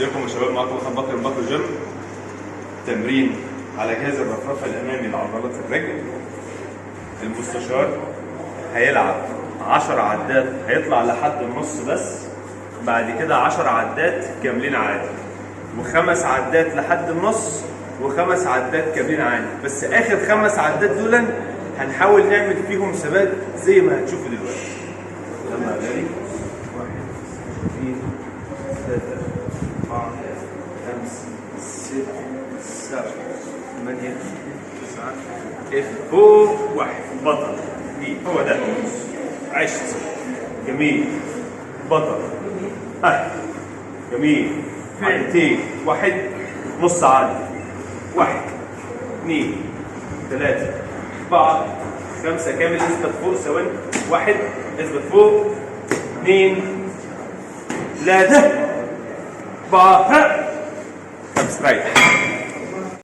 ازيكم يا شباب؟ معاكم محمد بكر من بكر جيم. تمرين على جهاز الرفرفه الامامي لعضلات الرجل. المستشار هيلعب 10 عدات، هيطلع لحد النص بس، بعد كده 10 عدات كاملين عادي، و5 عدات لحد النص، و5 عدات كاملين عادي. بس اخر 5 عدات دول هنحاول نعمل فيهم ثبات زي ما هتشوفوا دلوقتي. يلا يا غالي. 1 2 3 4 5 6 7 8 9 فوق 1. بطل. هو ده. عشت. جميل. بطل. جميل. عدتين. 1 نص عدد. 1 2 3 4 5 كامل. اثبت فوق ثواني. 1 اثبت فوق. 2 3 4 5 ريح.